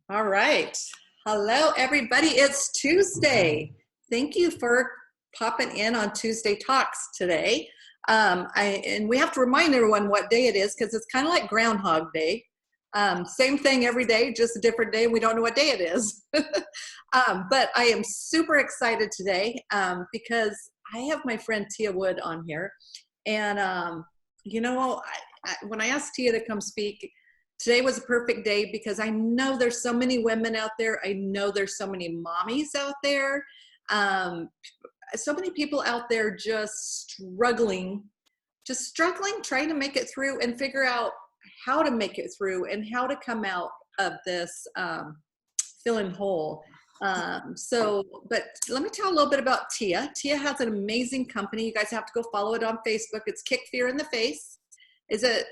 All right. Hello, everybody. It's Tuesday. Thank you for popping in on Tuesday Talks today. And we have to remind everyone what day it is because it's kind of like Groundhog Day. Same thing every day, just a different day. We don't know what day it is. But I am super excited today because I have my friend Tia Wood on here. And, you know, when I asked Tia to come speak, today was a perfect day because I know there's so many women out there. I know there's so many mommies out there. Um, so many people out there just struggling, trying to make it through and figure out how to make it through and how to come out of this feeling whole. But let me tell a little bit about Tia. Tia has an amazing company. You guys have to go follow it on Facebook. It's Kick Fear in the Face. Is it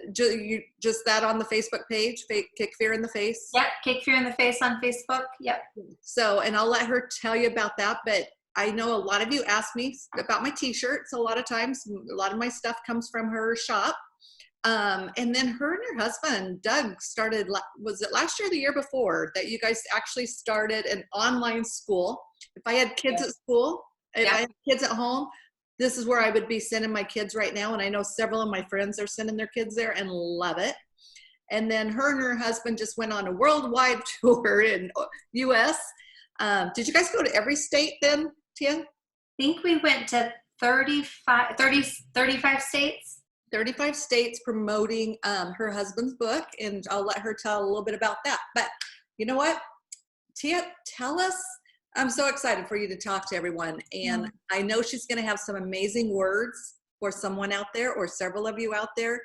just that on the Facebook page, Kick Fear in the Face? Yep, Kick Fear in the Face on Facebook. Yep. So, and I'll let her tell you about that. But I know a lot of you ask me about my t-shirts. A lot of times, a lot of my stuff comes from her shop. And then her and her husband, Doug, started, was it last year or the year before, that you guys actually started an online school? If I had kids at school, if I had kids at home, this is where I would be sending my kids right now. And I know several of my friends are sending their kids there and love it. And then her and her husband just went on a worldwide tour in US. Did you guys go to every state then, Tia? I think we went to 35 states. 35 states promoting her husband's book. And I'll let her tell a little bit about that. But you know what? Tia, tell us. I'm so excited for you to talk to everyone. And I know she's going to have some amazing words for someone out there or several of you out there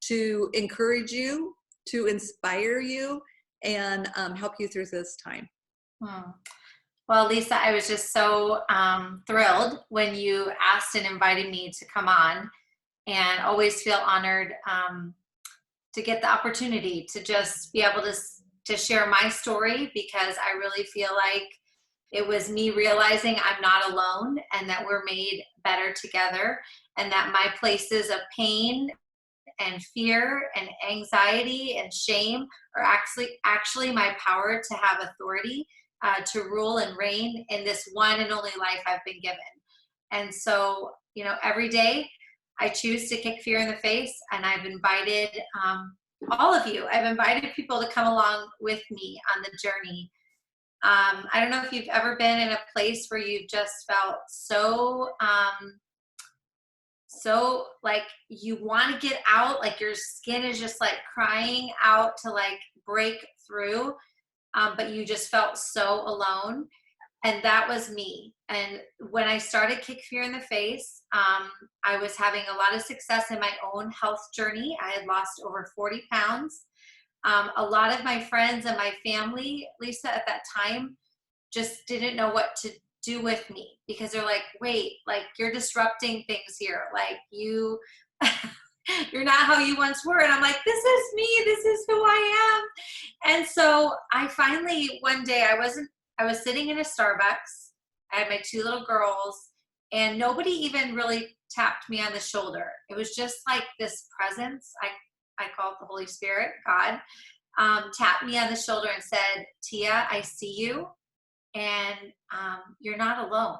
to encourage you, to inspire you, and help you through this time. Well, Lisa, I was just so thrilled when you asked and invited me to come on, and always feel honored to get the opportunity to just be able to share my story, because I really feel like it was me realizing I'm not alone and that we're made better together, and that my places of pain and fear and anxiety and shame are actually my power to have authority to rule and reign in this one and only life I've been given. And so, every day I choose to kick fear in the face, and I've invited all of you. I've invited people to come along with me on the journey. I don't know if you've ever been in a place where you've just felt so like you want to get out, like your skin is just like crying out to like break through, but you just felt so alone. And that was me. And when I started Kick Fear in the Face, I was having a lot of success in my own health journey. I had lost over 40 pounds. A lot of my friends and my family, Lisa, at that time, just didn't know what to do with me, because they're like, wait, like you're disrupting things here. Like you're not how you once were. And I'm like, this is me. This is who I am. And so I finally, one day I was sitting in a Starbucks. I had my two little girls, and nobody even really tapped me on the shoulder. It was just like this presence. I call it the Holy Spirit, God, tapped me on the shoulder and said, Tia, I see you, and you're not alone.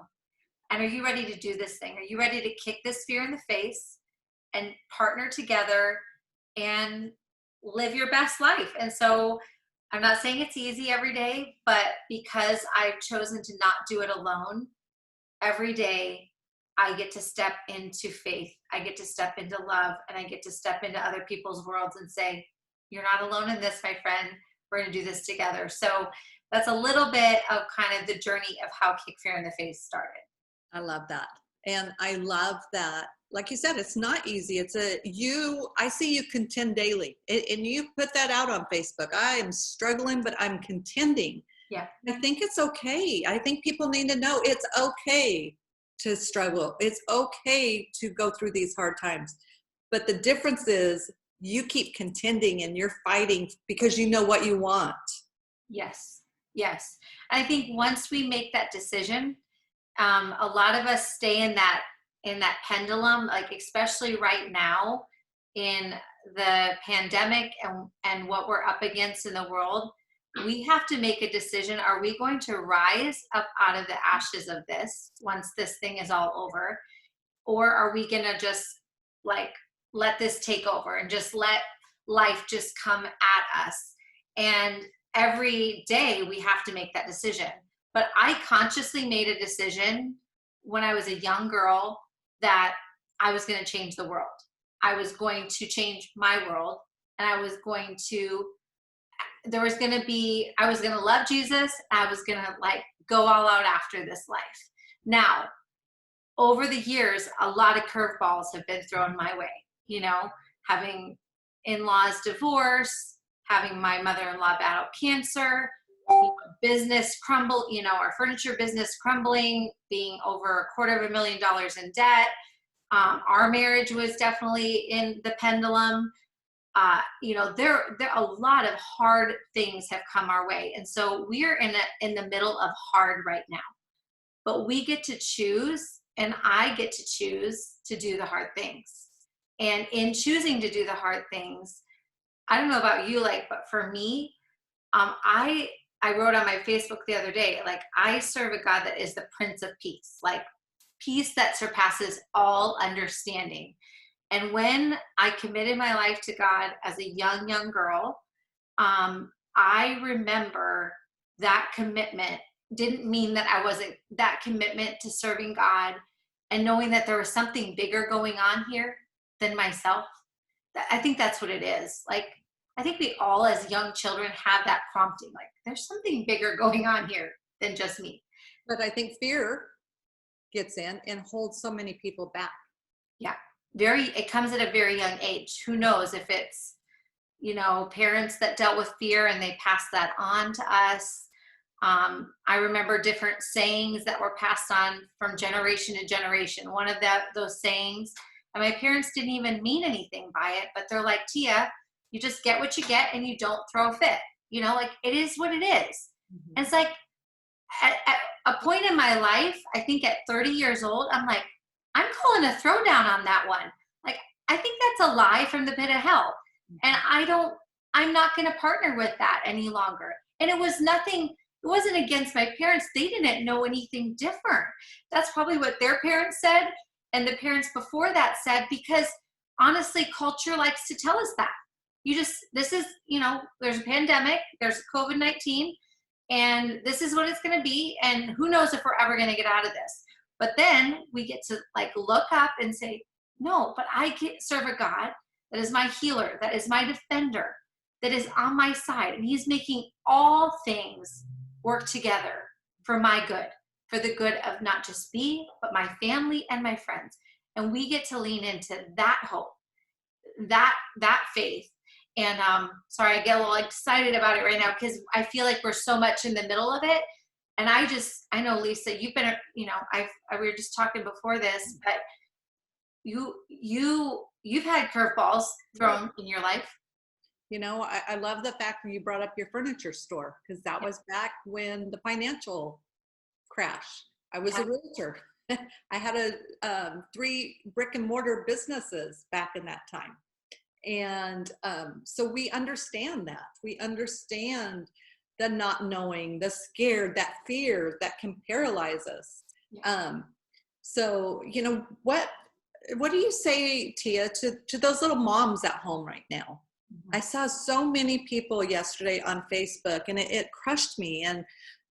And are you ready to do this thing? Are you ready to kick this fear in the face and partner together and live your best life? And so I'm not saying it's easy every day, but because I've chosen to not do it alone, every day I get to step into faith. I get to step into love, and I get to step into other people's worlds and say, you're not alone in this, my friend. We're going to do this together. So that's a little bit of kind of the journey of how Kick Fear in the Face started. I love that. And I love that. Like you said, it's not easy. I see you contend daily, and you put that out on Facebook. I am struggling, but I'm contending. Yeah. I think it's okay. I think people need to know it's okay to struggle. It's okay to go through these hard times. But the difference is you keep contending and you're fighting because you know what you want. Yes. Yes. And I think once we make that decision, a lot of us stay in that pendulum, like especially right now in the pandemic and what we're up against in the world. we have to make a decision. Are we going to rise up out of the ashes of this once this thing is all over? Or are we going to just like let this take over and just let life just come at us? And every day we have to make that decision. But I consciously made a decision when I was a young girl that I was going to change the world. I was going to change my world, and I was going to love Jesus. I was going to like go all out after this life. Now, over the years, a lot of curveballs have been thrown my way, you know, having in-laws divorce, having my mother-in-law battle cancer, business crumble, you know, our furniture business crumbling, being over $250,000 in debt. Our marriage was definitely in the pendulum. You know, there a lot of hard things have come our way. And so we're in the middle of hard right now, but we get to choose, and I get to choose to do the hard things. And in choosing to do the hard things, I don't know about you, like, but for me, I wrote on my Facebook the other day, like, I serve a God that is the Prince of Peace, like peace that surpasses all understanding. And when I committed my life to God as a young girl, I remember that commitment didn't mean that that commitment to serving God and knowing that there was something bigger going on here than myself. I think that's what it is. Like, I think we all as young children have that prompting, like there's something bigger going on here than just me. But I think fear gets in and holds so many people back. Yeah. It comes at a very young age. Who knows if it's, you know, parents that dealt with fear and they passed that on to us. I remember different sayings that were passed on from generation to generation. One of those sayings, and my parents didn't even mean anything by it, but they're like, Tia, you just get what you get and you don't throw a fit. You know, like it is what it is. Mm-hmm. And it's like at a point in my life, I think at 30 years old, I'm like, I'm calling a throwdown on that one. Like, I think that's a lie from the pit of hell. And I'm not going to partner with that any longer. And it wasn't against my parents. They didn't know anything different. That's probably what their parents said. And the parents before that said, because honestly, culture likes to tell us that. This is, you know, there's a pandemic, there's COVID-19, and this is what it's going to be. And who knows if we're ever going to get out of this. But then we get to like look up and say, no, but I serve a God that is my healer, that is my defender, that is on my side. And he's making all things work together for my good, for the good of not just me, but my family and my friends. And we get to lean into that hope, that faith. And sorry, I get a little excited about it right now because I feel like we're so much in the middle of it. And I know, Lisa, you've been, you know, we were just talking before this, but you've had curveballs thrown in your life. You know, I love the fact that you brought up your furniture store, because that was back when the financial crash. I was a realtor. I had 3 brick and mortar businesses back in that time. And so we understand that. We understand the not knowing, the scared, that fear that can paralyze us. Yeah. So, you know, what do you say, Tia, to those little moms at home right now? Mm-hmm. I saw so many people yesterday on Facebook, and it crushed me. And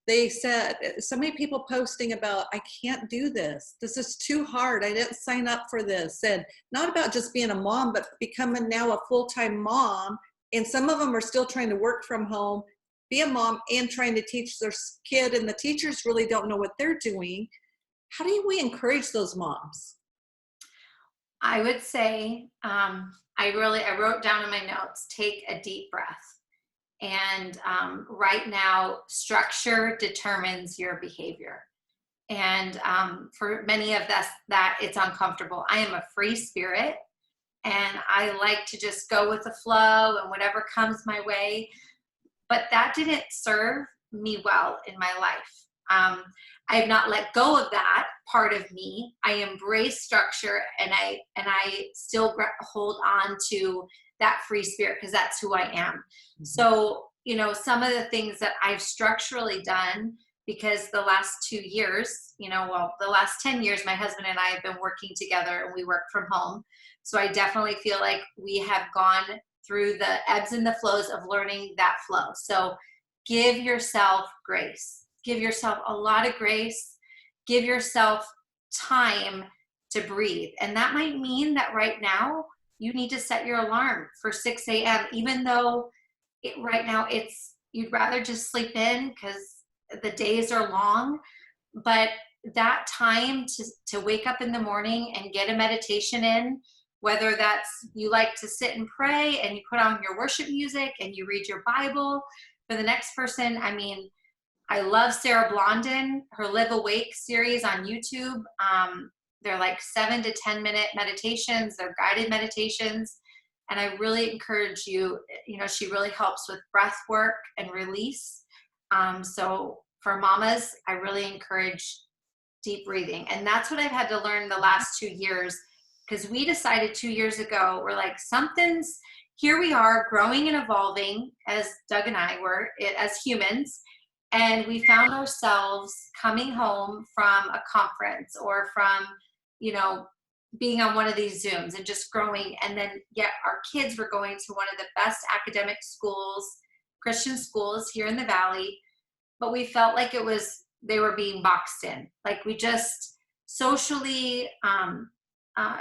they said, so many people posting about, I can't do this. This is too hard. I didn't sign up for this. And not about just being a mom, but becoming now a full-time mom. And some of them are still trying to work from home, be a mom, and trying to teach their kid. And the teachers really don't know what they're doing. How do we encourage those moms? I would say, I wrote down in my notes, take a deep breath. And right now, structure determines your behavior. And for many of us, that it's uncomfortable. I am a free spirit, and I like to just go with the flow and whatever comes my way. But that didn't serve me well in my life. I have not let go of that part of me. I embrace structure, and I still hold on to that free spirit because that's who I am. Mm-hmm. So some of the things that I've structurally done, because the last 2 years, the last 10 years, my husband and I have been working together and we work from home. So I definitely feel like we have gone through the ebbs and the flows of learning that flow. So give yourself grace. Give yourself a lot of grace. Give yourself time to breathe. And that might mean that right now you need to set your alarm for 6 a.m., even though right now you'd rather just sleep in because the days are long. But that time to wake up in the morning and get a meditation in, whether that's you like to sit and pray and you put on your worship music and you read your Bible. For the next person, I love Sarah Blondin, her Live Awake series on YouTube. They're like 7 to 10 minute meditations. They're guided meditations. And I really encourage you, she really helps with breath work and release. So for mamas, I really encourage deep breathing. And that's what I've had to learn the last 2 years, because we decided 2 years ago, we're like, here we are growing and evolving, as Doug and I were, as humans. And we found ourselves coming home from a conference or from, being on one of these Zooms and just growing. And then yet our kids were going to one of the best academic schools, Christian schools here in the Valley. But we felt like they were being boxed in. Like we just socially,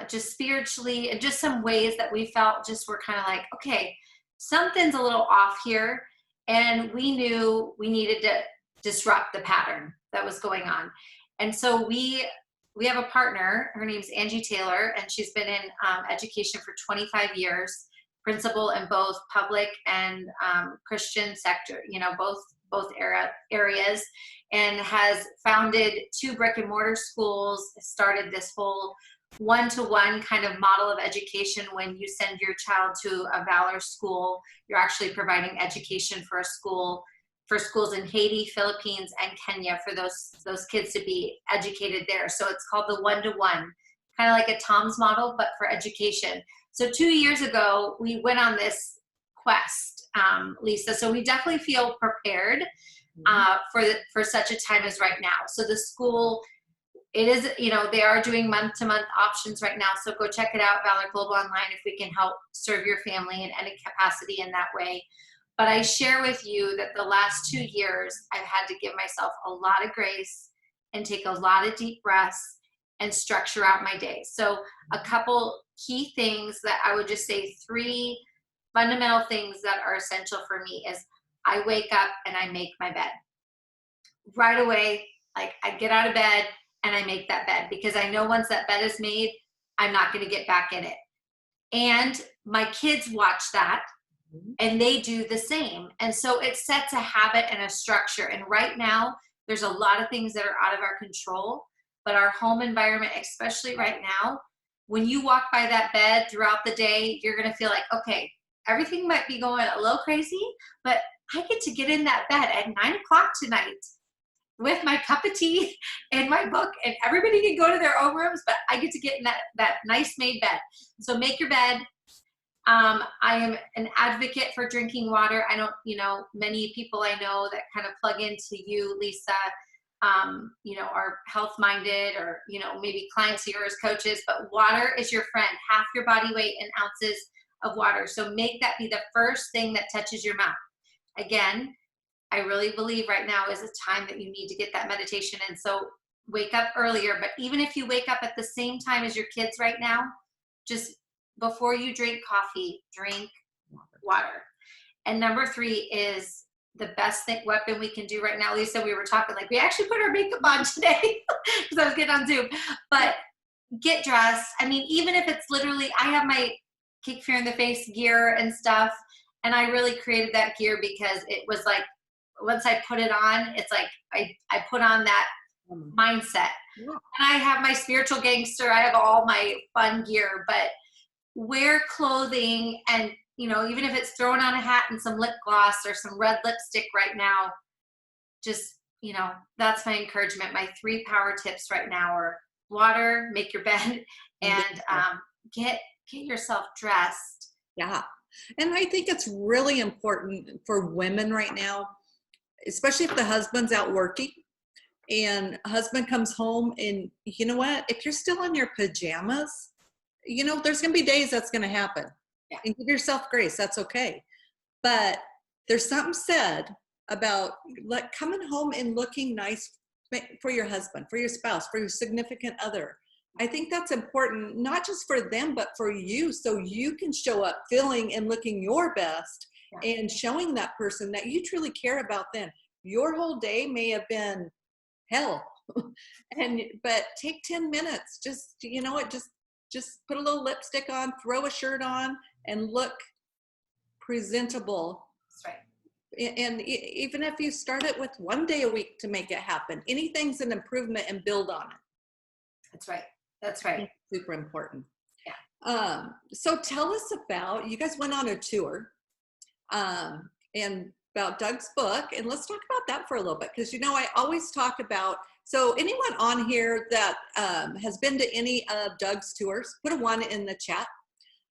just spiritually, and just some ways that we felt just were kind of like, okay, something's a little off here. And we knew we needed to disrupt the pattern that was going on. And so we have a partner, her name's Angie Taylor, and she's been in education for 25 years, principal in both public and Christian sector, both areas, and has founded 2 brick and mortar schools, started this whole one-to-one kind of model of education. When you send your child to a Valor school, you're actually providing education for schools in Haiti, Philippines, and Kenya for those kids to be educated there. So it's called the one-to-one, kind of like a Tom's model, but for education. So 2 years ago, we went on this quest, Lisa. So we definitely feel prepared for such a time as right now. So the school, it is, they are doing month-to-month options right now. So go check it out, Valor Global Online, if we can help serve your family in any capacity in that way. But I share with you that the last 2 years, I've had to give myself a lot of grace and take a lot of deep breaths and structure out my day. So a couple key things that I would just say, 3 fundamental things that are essential for me is I wake up and I make my bed. Right away, like I get out of bed and I make that bed, because I know once that bed is made, I'm not going to get back in it. And my kids watch that. And they do the same. And so it sets a habit and a structure. And right now, there's a lot of things that are out of our control, but our home environment, especially right now, when you walk by that bed throughout the day, you're going to feel like, okay, everything might be going a little crazy, but I get to get in that bed at 9 o'clock tonight with my cup of tea and my book, and everybody can go to their own rooms, but I get to get in that nice made bed. So make your bed. I am an advocate for drinking water. I don't, many people I know that kind of plug into you, Lisa, are health minded, or, maybe clients of yours, coaches, but water is your friend. Half your body weight in ounces of water. So make that be the first thing that touches your mouth. Again, I really believe right now is a time that you need to get that meditation in. So wake up earlier, but even if you wake up at the same time as your kids right now, just before you drink coffee, drink water. And number 3 is the best weapon we can do right now. Lisa, we were talking, like we actually put our makeup on today because I was getting on Zoom, but get dressed. Even if it's literally, I have my Kick Fear in the Face gear and stuff. And I really created that gear because it was like, once I put it on, it's like, I put on that mindset. Yeah. And I have my spiritual gangster. I have all my fun gear, but wear clothing, and even if it's throwing on a hat and some lip gloss or some red lipstick right now, just that's my encouragement. My 3 power tips right now are water, make your bed, and get yourself dressed. Yeah. And I think it's really important for women right now, especially if the husband's out working and husband comes home, and you know what, if you're still in your pajamas, there's going to be days that's going to happen. Yeah. And give yourself grace. That's okay. But there's something said about coming home and looking nice for your husband, for your spouse, for your significant other. I think that's important, not just for them, but for you, so you can show up feeling and looking your best. Yeah. And showing that person that you truly care about them. Your whole day may have been hell, but take 10 minutes. Just, just put a little lipstick on, throw a shirt on, and look presentable. That's right. And even if you start it with 1 day a week to make it happen, anything's an improvement, and build on it. That's right. That's right. Super important. Yeah. So tell us about, you guys went on a tour, and about Doug's book, and let's talk about that for a little bit, because I always talk about, so anyone on here that has been to any of Doug's tours, put a 1 in the chat.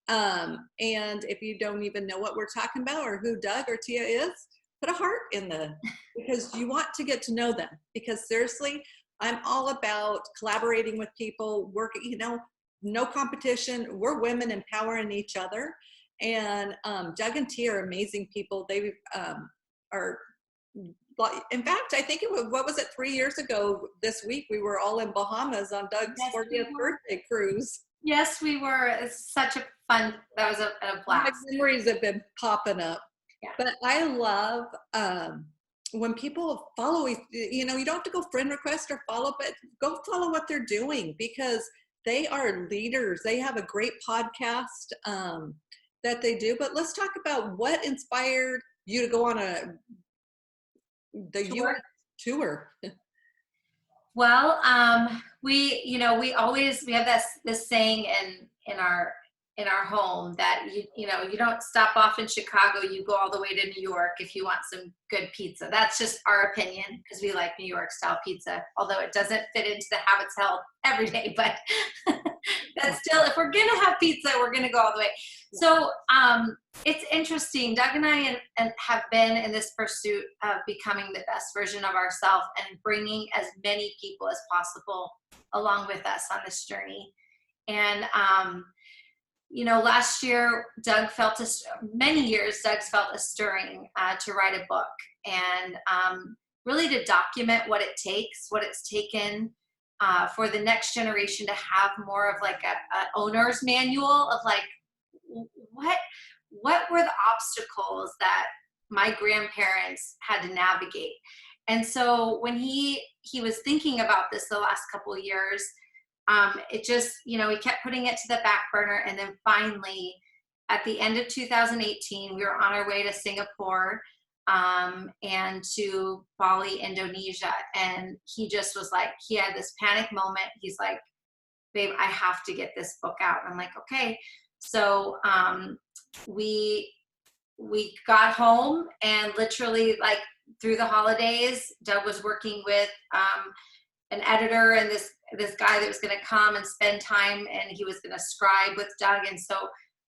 And if you don't even know what we're talking about or who Doug or Thea is, put a heart because you want to get to know them. Because seriously, I'm all about collaborating with people, working, no competition. We're women empowering each other. And Doug and Thea are amazing people. They are, in fact, I think it was, what was it, 3 years ago this week, we were all in Bahamas on Doug's 40th birthday cruise. Yes, we were. It's such a fun, that was a blast. My memories have been popping up. Yeah. But I love when people follow, you don't have to go friend request or follow, but go follow what they're doing, because they are leaders. They have a great podcast that they do. But let's talk about what inspired you to go on the US tour. Well, we have this saying in our home that you don't stop off in Chicago, you go all the way to New York if you want some good pizza. That's just our opinion, because we like New York style pizza, although it doesn't fit into the habits held every day. But that's still, if we're gonna have pizza, we're gonna go all the way. So it's interesting. Doug and I have been in this pursuit of becoming the best version of ourselves and bringing as many people as possible along with us on this journey. And last year, many years, Doug's felt a stirring to write a book, and really to document what it's taken for the next generation to have more of like a owner's manual of like, what were the obstacles that my grandparents had to navigate. And so when he was thinking about this the last couple of years, it just, he kept putting it to the back burner. And then finally, at the end of 2018, we were on our way to Singapore and to Bali, Indonesia. And he just was like, he had this panic moment. He's like, babe, I have to get this book out. And I'm like, okay. So we got home, and literally like through the holidays, Doug was working with an editor and this guy that was going to come and spend time, and he was going to scribe with Doug. And so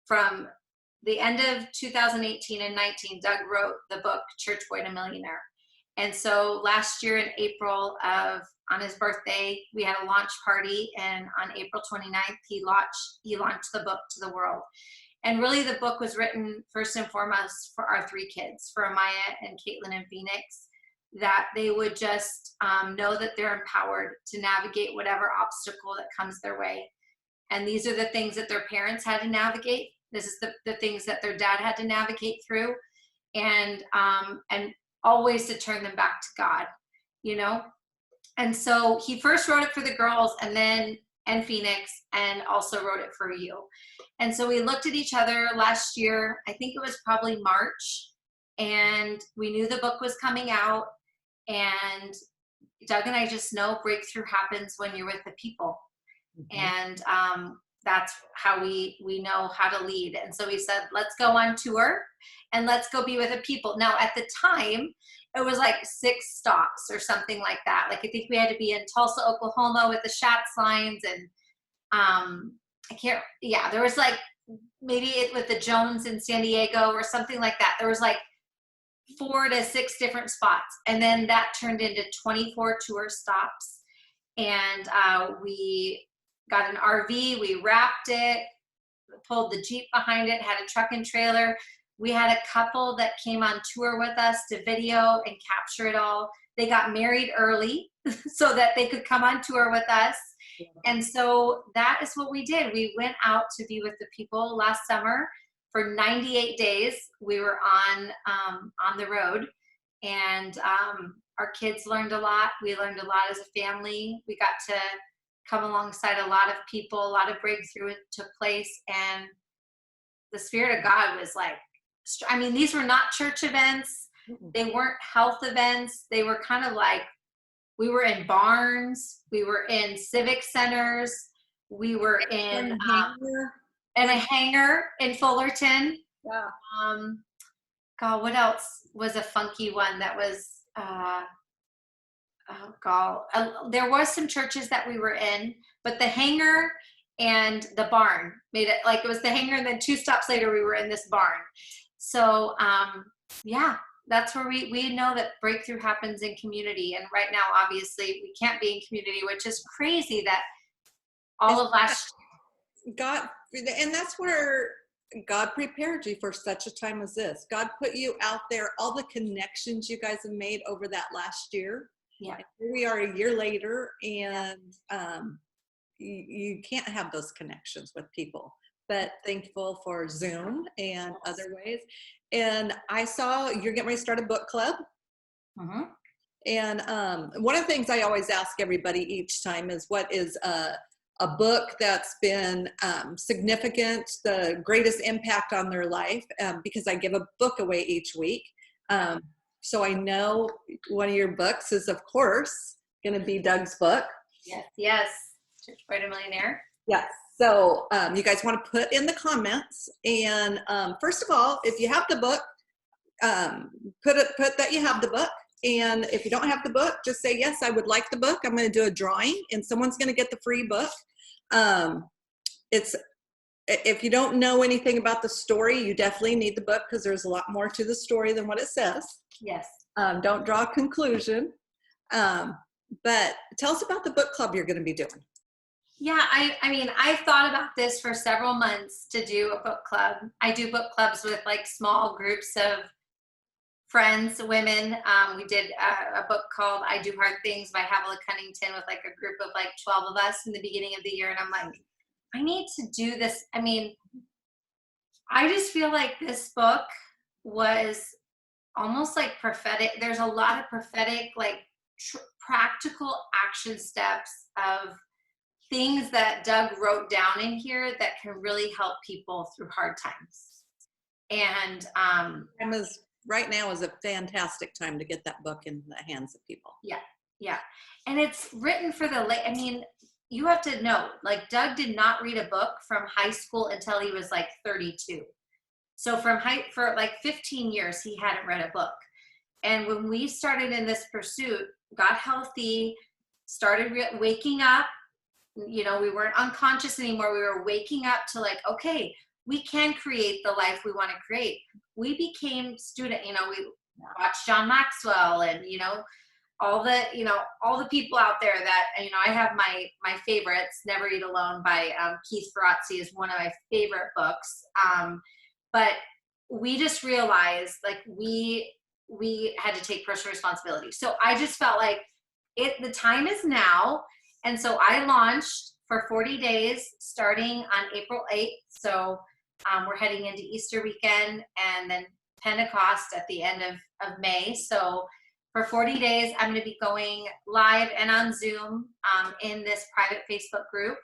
from the end of 2018 and 19, Doug wrote the book Church Boy to Millionaire. And so last year in April on his birthday, we had a launch party, and on April 29th, he launched the book to the world. And really the book was written first and foremost for our 3 kids, for Amaya and Caitlin and Phoenix, that they would just know that they're empowered to navigate whatever obstacle that comes their way. And these are the things that their parents had to navigate. This is the things that their dad had to navigate through, and always to turn them back to God, And so he first wrote it for the girls, and Phoenix, and also wrote it for you. And so we looked at each other last year, I think it was probably March, and we knew the book was coming out. And Doug and I just know breakthrough happens when you're with the people. Mm-hmm. And that's how we know how to lead. And so we said, let's go on tour and let's go be with the people. Now, at the time, it was like 6 stops or something like that. Like, I think we had to be in Tulsa, Oklahoma with the Schatz lines. And there was like maybe it with the Jones in San Diego or something like that. There was like 4 to 6 different spots. And then that turned into 24 tour stops. And we got an RV, we wrapped it, pulled the Jeep behind it, had a truck and trailer. We had a couple that came on tour with us to video and capture it all. They got married early so that they could come on tour with us. And so that is what we did. We went out to be with the people last summer for 98 days. We were on the road, and our kids learned a lot. We learned a lot as a family. We got to come alongside a lot of people. A lot of breakthrough took place, and the Spirit of God was like, I mean, these were not church events. They weren't health events. They were kind of like, we were in barns. We were in civic centers. We were in a hangar in Fullerton. Yeah. God, what else was a funky one that was, there was some churches that we were in, but the hangar and the barn made it like, it was the hangar, and then 2 stops later we were in this barn. So yeah, that's where we know that breakthrough happens in community. And right now, obviously, we can't be in community, which is crazy that all of last God, and that's where God prepared you for such a time as this. God put you out there, all the connections you guys have made over that last year. Yeah. And here we are a year later, and you can't have those connections with people, but thankful for Zoom and other ways. And I saw you're getting ready to start a book club. Mm-hmm. And one of the things I always ask everybody each time is, what is a book that's been significant, the greatest impact on their life, because I give a book away each week. So I know one of your books is, of course, going to be Doug's book. Yes. Church Boy to Millionaire. Yes. So you guys want to put in the comments. And first of all, if you have the book, put that you have the book. And if you don't have the book, just say, yes, I would like the book. I'm going to do a drawing, and someone's going to get the free book. If you don't know anything about the story, you definitely need the book, because there's a lot more to the story than what it says. Yes. Don't draw a conclusion. But tell us about the book club you're going to be doing. Yeah, I mean, I've thought about this for several months to do a book club. I do book clubs with like small groups of friends, women. We did a book called I Do Hard Things by Havilah Cunnington with like a group of like 12 of us in the beginning of the year. And I'm like, I need to do this. I mean, I just feel like this book was almost like prophetic. There's a lot of prophetic, like practical action steps of things that Doug wrote down in here that can really help people through hard times. And right now is a fantastic time to get that book in the hands of people. Yeah. And it's written for I mean, you have to know, like, Doug did not read a book from high school until he was like 32. So for like 15 years, he hadn't read a book. And when we started in this pursuit, got healthy, started waking up, you know, we weren't unconscious anymore. We were waking up to like, okay, we can create the life we want to create. We became student, you know, we watched John Maxwell and, you know, all the people out there that, you know, I have my favorites. Never Eat Alone by Keith Ferrazzi is one of my favorite books. But we just realized like we had to take personal responsibility. So I just felt like the time is now. And so I launched for 40 days starting on April 8th. So we're heading into Easter weekend and then Pentecost at the end of May. So for 40 days, I'm going to be going live and on Zoom in this private Facebook group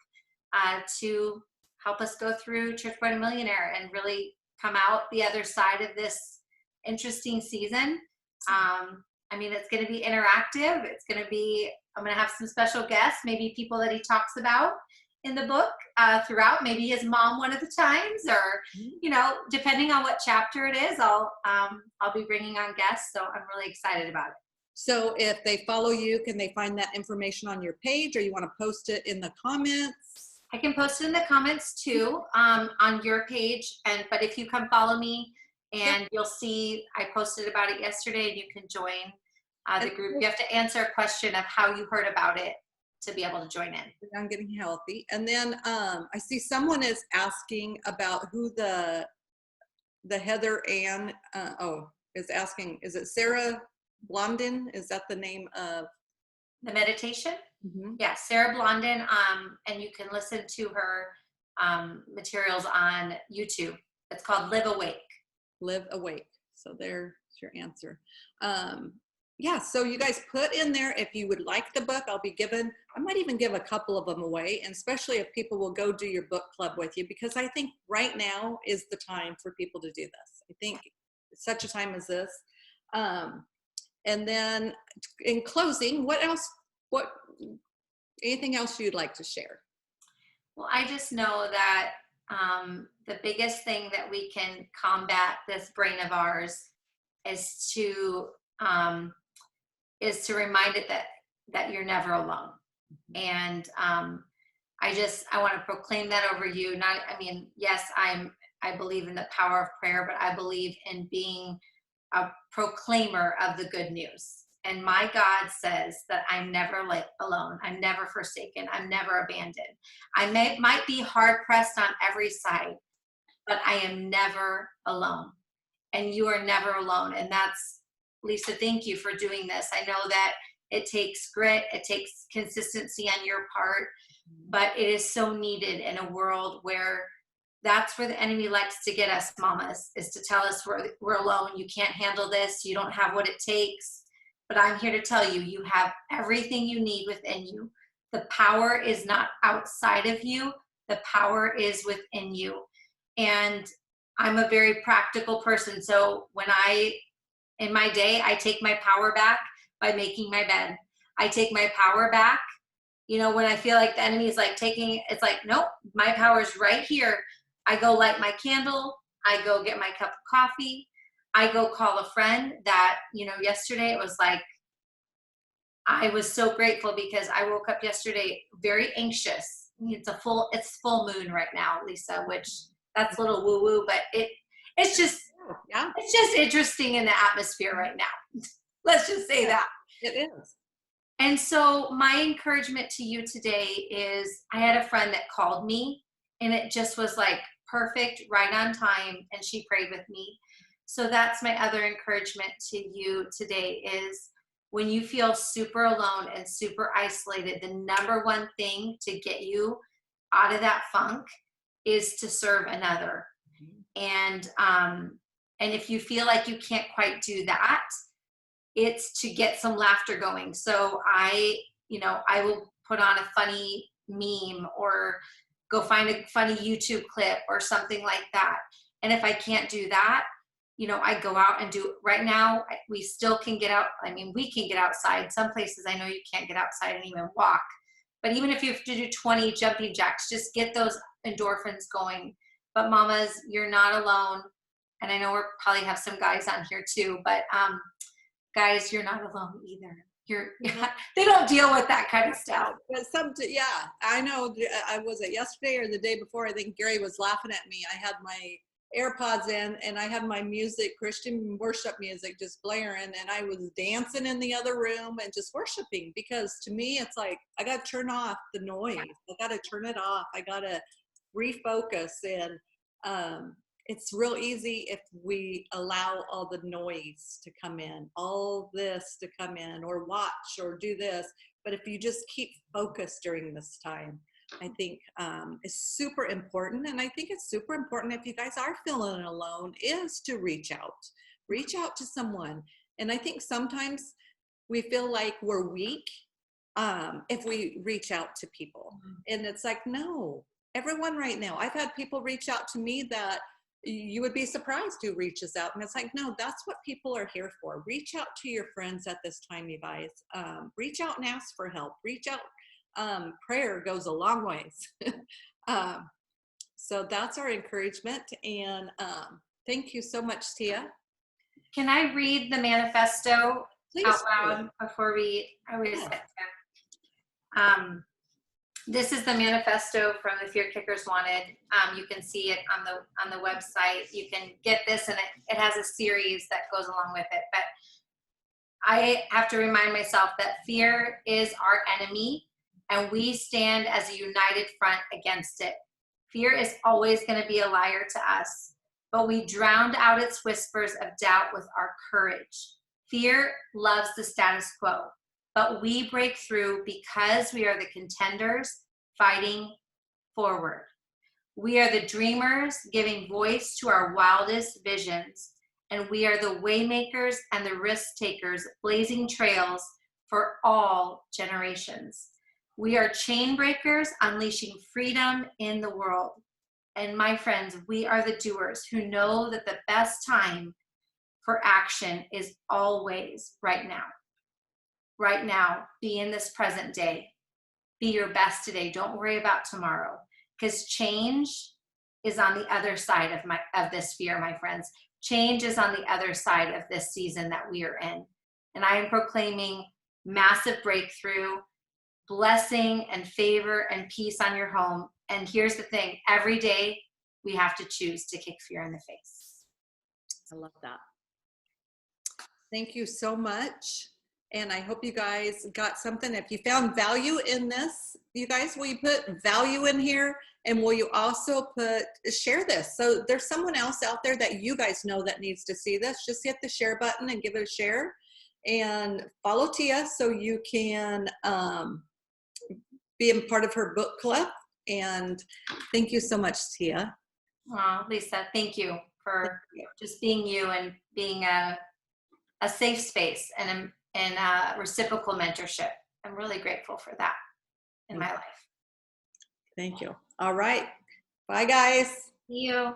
to help us go through Church Boy to Millionaire and really come out the other side of this interesting season. I mean, it's going to be interactive. I'm going to have some special guests, maybe people that he talks about in the book throughout, maybe his mom one of the times, or, you know, depending on what chapter it is, I'll be bringing on guests. So I'm really excited about it. So if they follow you, can they find that information on your page, or you want to post it in the comments? I can post it in the comments too, on your page. But if you come follow me, and you'll see I posted about it yesterday, and you can join the group. You have to answer a question of how you heard about it to be able to join in. I'm getting healthy. And then I see someone is asking about who the Heather Ann, is asking, is it Sarah Blondin? Is that the name of the meditation? Mm-hmm. Yeah, Sarah Blondin, and you can listen to her materials on YouTube. It's called Live Awake. Live Awake. So there's your answer. Yeah, so you guys put in there if you would like the book. I might even give a couple of them away, and especially if people will go do your book club with you, because I think right now is the time for people to do this. I think such a time as this. And then in closing, anything else you'd like to share? Well, I just know that the biggest thing that we can combat this brain of ours is to remind it that you're never alone. And I want to proclaim that over you. Yes, I believe in the power of prayer, but I believe in being a proclaimer of the good news. And my God says that I'm never alone. I'm never forsaken. I'm never abandoned. I might be hard pressed on every side, but I am never alone. And you are never alone. And that's, Lisa, thank you for doing this. I know that it takes grit, it takes consistency on your part, but it is so needed in a world where that's where the enemy likes to get us, mamas, is to tell us we're alone. You can't handle this. You don't have what it takes. But I'm here to tell you, you have everything you need within you. The power is not outside of you. The power is within you. And I'm a very practical person. So in my day, I take my power back by making my bed. I take my power back, when I feel like the enemy is it's like, nope, my power is right here. I go light my candle. I go get my cup of coffee. I go call a friend that, yesterday it was like, I was so grateful because I woke up yesterday very anxious. It's full moon right now, Lisa, which that's a little woo woo, but it's just interesting in the atmosphere right now. Let's just say that. It is. And so my encouragement to you today is I had a friend that called me and it just was like perfect, right on time. And she prayed with me. So that's my other encouragement to you today is when you feel super alone and super isolated, the number one thing to get you out of that funk is to serve another. And if you feel like you can't quite do that, it's to get some laughter going. So I will put on a funny meme or go find a funny YouTube clip or something like that. And if I can't do that, I go out and do, right now, we still can get out. We can get outside. Some places I know you can't get outside and even walk. But even if you have to do 20 jumping jacks, just get those endorphins going. But mamas, you're not alone. And I know we'll probably have some guys on here too, but guys, you're not alone either. They don't deal with that kind of stuff. But I know. I was it yesterday or the day before. I think Gary was laughing at me. I had my AirPods in and I had my Christian worship music just blaring, and I was dancing in the other room and just worshiping, because to me it's like I got to turn off the noise. I got to turn it off. I got to refocus, and it's real easy if we allow all the noise to come in, all this to come in, or watch or do this. But if you just keep focused during this time, I think is super important. And I think it's super important if you guys are feeling alone is to reach out to someone. And I think sometimes we feel like we're weak if we reach out to people. And it's like, no, everyone right now, I've had people reach out to me that you would be surprised who reaches out. And it's like, no, that's what people are here for. Reach out to your friends at this time, you guys. Reach out and ask for help. Reach out. Prayer goes a long ways. So that's our encouragement. And thank you so much, Thea. Can I read the manifesto Please out loud before we always get to This is the manifesto from the Fear Kickers Wanted. You can see it on the website. You can get this, and it has a series that goes along with it. But I have to remind myself that fear is our enemy, and we stand as a united front against it. Fear is always going to be a liar to us, but we drowned out its whispers of doubt with our courage. Fear loves the status quo, but we break through because we are the contenders fighting forward. We are the dreamers giving voice to our wildest visions, and we are the waymakers and the risk takers blazing trails for all generations. We are chain breakers unleashing freedom in the world. And my friends, we are the doers who know that the best time for action is always right now. Right now, be in this present day. Be your best today. Don't worry about tomorrow, because change is on the other side of this fear, my friends. Change is on the other side of this season that we are in. And I am proclaiming massive breakthrough, blessing and favor and peace on your home. And here's the thing, every day we have to choose to kick fear in the face. I love that. Thank you so much. And I hope you guys got something. If you found value in this, you guys, will you put value in here? And will you also share this? So there's someone else out there that you guys know that needs to see this. Just hit the share button and give it a share. And follow Thea so you can be a part of her book club. And thank you so much, Thea. Oh, Lisa, thank you for just being you and being a safe space and a reciprocal mentorship. I'm really grateful for that in my life. Thank you. All right. Bye, guys. See you.